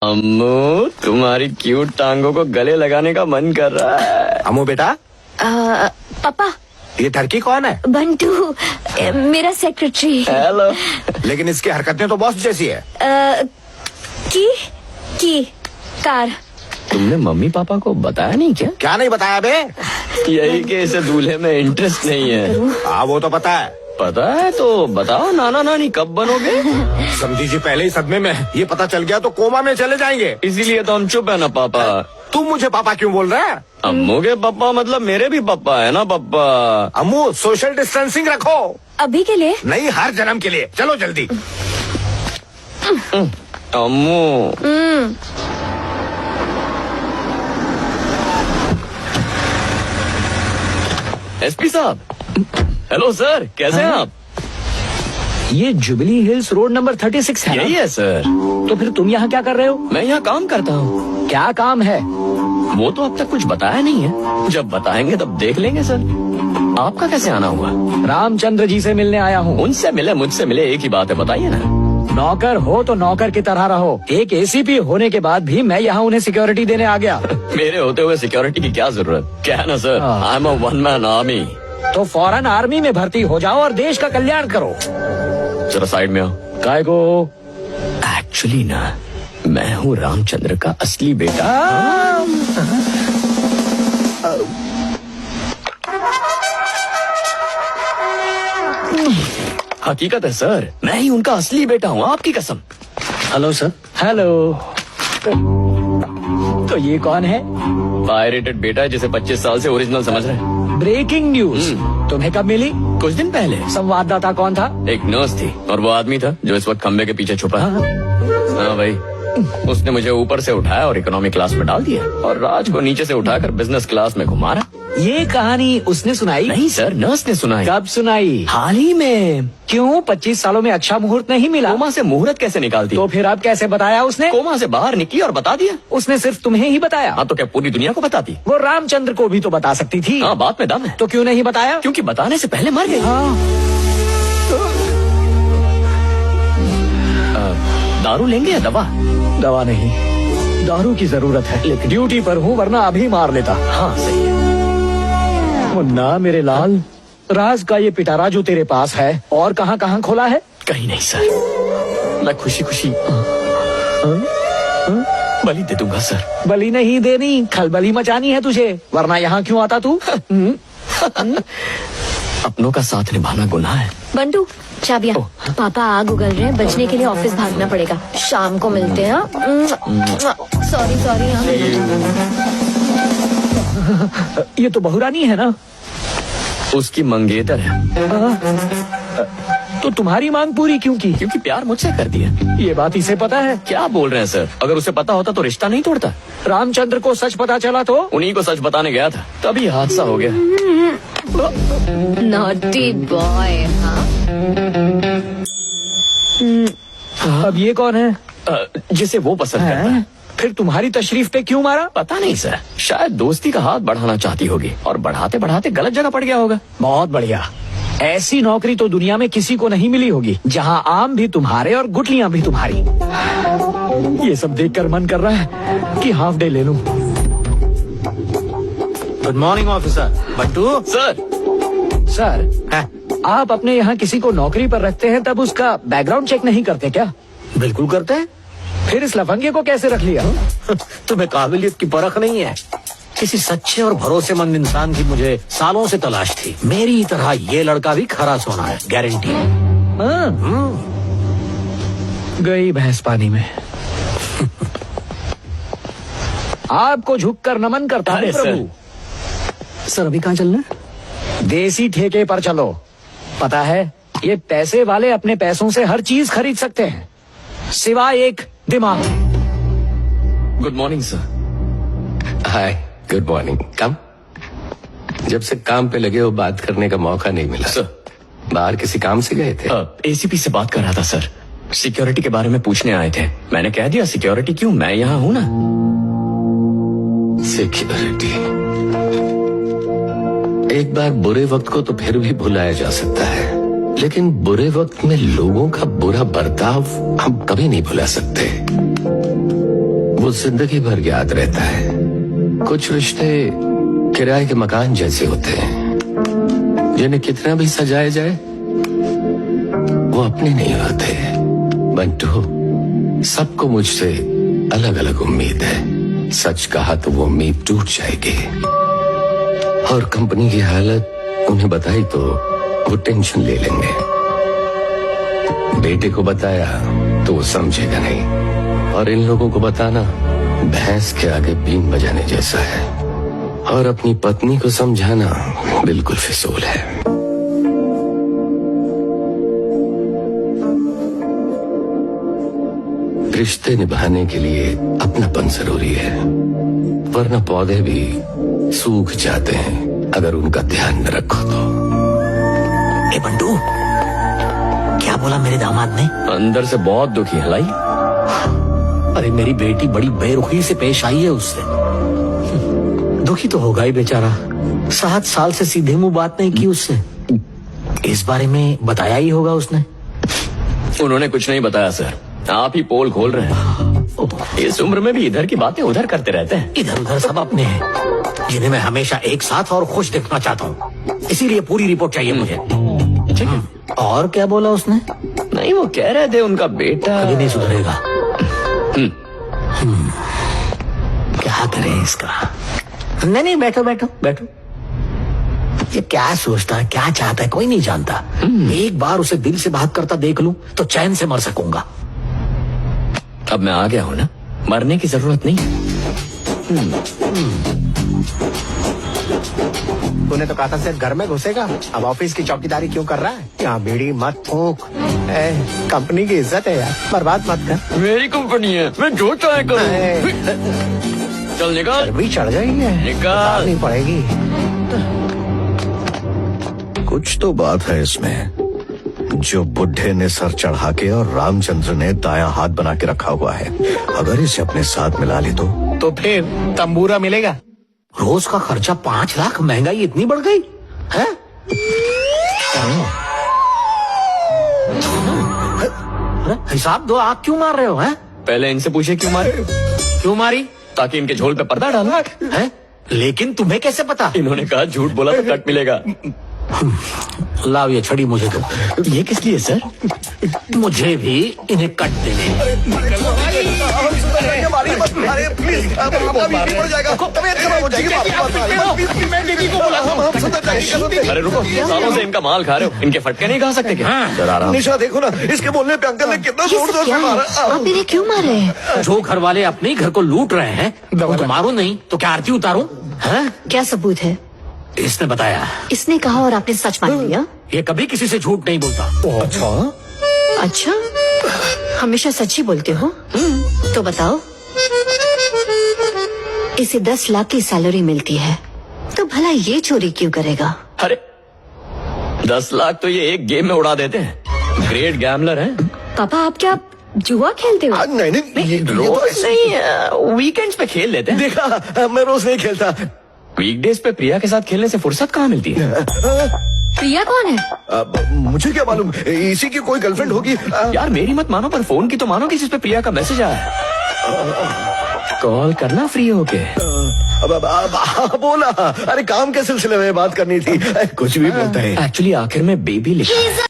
अम्मू, तुम्हारी क्यूट टांगों को गले लगाने का मन कर रहा है। अम्मू बेटा, पापा, ये टर्की कौन है? बंटू, मेरा सेक्रेटरी। हेलो। लेकिन इसकी हरकतें तो बॉस जैसी है। की कार। तुमने मम्मी पापा को बताया नहीं क्या? क्या नहीं बताया बे? यही कि इसे दूल्हे में इंटरेस्ट नहीं है। हाँ वो तो पता है। पता है तो बताओ, नाना नानी कब बनोगे? समझी जी पहले ही सदमे में। ये पता चल गया तो कोमा में चले जाएंगे। इसीलिए तो हम चुप है ना पापा। तुम मुझे पापा क्यों बोल रहे हैं? अम्मू के पापा मतलब मेरे भी पापा है ना पापा। अम्मू सोशल डिस्टेंसिंग रखो। अभी के लिए नहीं, हर जन्म के लिए। चलो जल्दी। अम्मू, एसपी साहब। हेलो सर, कैसे हैं आप? ये जुबली हिल्स रोड नंबर 36 है ना? यही है सर। तो फिर तुम यहाँ क्या कर रहे हो? मैं यहाँ काम करता हूँ। क्या काम है? वो तो अब तक कुछ बताया नहीं है, जब बताएंगे तब देख लेंगे सर। आपका कैसे आना हुआ? रामचंद्र जी से मिलने आया हूँ। उनसे मिले मुझसे मिले एक ही बात है, बताइए ना। नौकर हो तो नौकर की तरह रहो। एक एसीपी होने के बाद भी मैं यहाँ उन्हें सिक्योरिटी देने आ गया। मेरे होते हुए सिक्योरिटी की क्या जरूरत? क्या है ना sir, I am a one man army. तो फौरन आर्मी में भर्ती हो जाओ और देश का कल्याण करो। जरा साइड में आओ। काय को? एक्चुअली ना, मैं हूँ रामचंद्र का असली बेटा। हकीकत है सर, मैं ही उनका असली बेटा हूँ, आपकी कसम। Hello sir. हेलो। तो ये कौन है? पायरेटेड बेटा है जिसे 25 साल से ओरिजिनल समझ रहे हैं। ब्रेकिंग न्यूज तुम्हें कब मिली? कुछ दिन पहले। संवाददाता कौन था? एक नर्स थी और वो आदमी था जो इस वक्त खंबे के पीछे छुपा है। हाँ भाई, उसने मुझे ऊपर से उठाया और इकोनॉमी क्लास में डाल दिया और राज को नीचे से उठाकर बिजनेस क्लास में घुमा रहा। ये कहानी उसने सुनाई? नहीं सर, नर्स ने सुनाई। कब सुनाई? हाल ही में। क्यों? 25 सालों में अच्छा मुहूर्त नहीं मिला? कोमा से मुहूर्त कैसे निकालती? तो फिर अब कैसे बताया उसने? कोमा से बाहर निकली और बता दिया। उसने सिर्फ तुम्हें ही बताया? हाँ, तो क्या पूरी दुनिया को बताती? वो रामचंद्र को भी तो बता सकती थी। हाँ, बात में दम है। तो क्यों नहीं बताया? क्योंकि बताने से पहले मर गई। हाँ। दारू लेंगे या दवा? दवा नहीं, दारू की जरूरत है। लेकिन ड्यूटी पर हूँ, वरना अभी मार लेता। हाँ सही है। मुन्ना मेरे लाल, राज का ये पिटारा जो तेरे पास है और कहाँ कहाँ खोला है? कहीं नहीं सर, मैं खुशी खुशी बलि दे दूंगा सर। बलि नहीं देनी, खलबली मचानी है तुझे, वरना यहाँ क्यों आता तू? अपनों का साथ निभाना गुनाह है। बंटू, चाबियाँ। पापा आग उगल रहे हैं, बचने के लिए ऑफिस भागना पड़ेगा। शाम को मिलते हैं। सॉरी। ये तो बहुरानी है ना? उसकी मंगेतर है। तो तुम्हारी मांग पूरी क्यों की? क्योंकि प्यार मुझसे कर दिया। ये बात इसे पता है? क्या बोल रहे हैं सर? अगर उसे पता होता तो रिश्ता नहीं तोड़ता। रामचंद्र को सच पता चला तो? उन्हीं को सच बताने गया था, तभी हादसा हो गया। Naughty boy. अब ये कौन है? जिसे वो पसंद करता है। फिर तुम्हारी तशरीफ पे क्यों मारा? पता नहीं सर, शायद दोस्ती का हाथ बढ़ाना चाहती होगी और बढ़ाते बढ़ाते गलत जगह पड़ गया होगा। बहुत बढ़िया। ऐसी नौकरी तो दुनिया में किसी को नहीं मिली होगी, जहाँ आम भी तुम्हारे और गुठलियाँ भी तुम्हारी। ये सब देखकर मन कर रहा है कि हाफ डे ले लूं। Good morning officer. Bantu sir. आप अपने यहाँ किसी को नौकरी पर रखते हैं तब उसका बैकग्राउंड चेक नहीं करते क्या? बिल्कुल करते हैं। फिर इस लफंगे को कैसे रख लिया? तुम्हें काबिलियत की परख नहीं है। किसी सच्चे और भरोसेमंद इंसान की मुझे सालों से तलाश थी। मेरी तरह ये लड़का भी खरा सोना है, गारंटी। गई भैंस पानी में। आपको झुककर नमन करता है प्रभु। सर अभी कहाँ चलना? देसी ठेके पर चलो। पता है, ये पैसे वाले अपने पैसों से हर चीज खरीद सकते हैं, सिवाय एक दिमाग। Good morning sir. Hi, good morning. Come. जब से काम पे लगे हो बात करने का मौका नहीं मिला। सर, बाहर किसी काम से गए थे? एसीपी से बात कर रहा था सर, सिक्योरिटी के बारे में पूछने आए थे। मैंने कह दिया सिक्योरिटी क्यों, मैं यहाँ हूँ ना। सिक्योरिटी। एक बार बुरे वक्त को तो फिर भी भुलाया जा सकता है, लेकिन बुरे वक्त में लोगों का बुरा बर्ताव हम कभी नहीं भुला सकते। वो जिंदगी भर याद रहता है। कुछ रिश्ते किराए के मकान जैसे होते हैं, जिन्हें कितना भी सजाया जाए वो अपने नहीं होते। बंटू, सबको मुझसे अलग अलग उम्मीद है। सच कहा तो वो उम्मीद टूट जाएगी, और कंपनी की हालत उन्हें बताई तो वो टेंशन ले लेंगे। बेटे को बताया तो वो समझेगा नहीं, और इन लोगों को बताना भैंस के आगे बीन बजाने जैसा है, और अपनी पत्नी को समझाना बिल्कुल फिजूल है। रिश्ते निभाने के लिए अपनापन जरूरी है, वरना पौधे भी सूख जाते हैं अगर उनका ध्यान न रखो तो। ए बंटू, क्या बोला मेरे दामाद ने? अंदर से बहुत दुखी है लाई। अरे मेरी बेटी बड़ी बेरुखी से पेश आई है उससे। दुखी तो होगा ही बेचारा, 7 साल से सीधे मुंह बात नहीं की उससे। इस बारे में बताया ही होगा उसने। उन्होंने कुछ नहीं बताया सर, आप ही पोल खोल रहे हैं। इस उम्र में भी इधर की बातें उधर करते रहते हैं। इधर उधर सब अपने हैं, जिन्हें मैं हमेशा एक साथ और खुश देखना चाहता हूँ। इसीलिए पूरी रिपोर्ट चाहिए मुझे। ठीक है। और क्या बोला उसने? नहीं, वो कह रहे थे उनका बेटा कभी नहीं सुधरेगा। क्या करें इसका? नहीं, बैठो बैठो बैठो। ये क्या सोचता है, क्या चाहता है, कोई नहीं जानता। एक बार उसे दिल से बात करता देख लूं तो चैन से मर सकूंगा। अब मैं आ गया हूँ ना, मरने की जरूरत नहीं। तूने तो कहा था सिर्फ घर में घुसेगा, अब ऑफिस की चौकीदारी क्यों कर रहा है? यहाँ बीड़ी मत फूंक, कंपनी की इज्जत है यार, बर्बाद मत कर। मेरी कंपनी है, मैं जो चाहे करूं। चल निकाल। भी चढ़ गई है, निकाल। नहीं पड़ेगी। कुछ तो बात है इसमें। जो बुढ़े ने सर चढ़ा के और रामचंद्र ने दायां हाथ बना के रखा हुआ है, अगर इसे अपने साथ मिला ले तो फिर तंबूरा मिलेगा। रोज का खर्चा 5 लाख, महंगाई इतनी बढ़ गई है। हिसाब दो, आग क्यों मार रहे हो? हैं? पहले इनसे पूछे क्यों मारे? क्यों मारी? ताकि इनके झोल पे पर्दा डालना है। लेकिन तुम्हें कैसे पता? इन्होंने कहा झूठ बोला तो कट मिलेगा। लाओ ये छड़ी मुझे दो। ये किस लिए सर? मुझे भी इन्हें कट देने। अरे रुको, सालों से इनका माल खा रहे हो, इनके फटके नहीं खा सकते क्या? जरा आराम। निशा देखो ना, इसके बोलने पे अंकल ने कितना ये सब क्या है? आप इन्हें क्यों मार रहे हैं? जो घर वाले अपने घर को लूट रहे हैं, तो मारू नहीं तो क्या आरती उतारूं? हैं? क्या सबूत है? इसने बताया। इसने कहा और आपने सच मान लिया? ये कभी किसी से झूठ नहीं बोलता। अच्छा, हमेशा सच ही बोलते हो? तो बताओ, इसे 10 लाख की सैलरी मिलती है, तो भला ये चोरी क्यों करेगा? अरे 10 लाख तो ये एक गेम में उड़ा देते हैं। ग्रेट गैम्बलर हैं। पापा, आप क्या जुआ खेलते हो? नहीं, रोज नहीं, वीकेंड्स पे खेल लेते हैं। देखा, मैं रोज नहीं खेलता। वीकडेज पे प्रिया के साथ खेलने से फुर्सत कहाँ मिलती है? प्रिया कौन है? मुझे क्या मालूम, इसी की कोई गर्लफ्रेंड होगी। यार मेरी मत मानो, पर फोन की तो मानो कि जिस पे प्रिया का मैसेज आया है। कॉल करना फ्री होके। बोला, अरे काम के सिलसिले में बात करनी थी। कुछ भी बोलता है। एक्चुअली आखिर में बेबी लिखा है।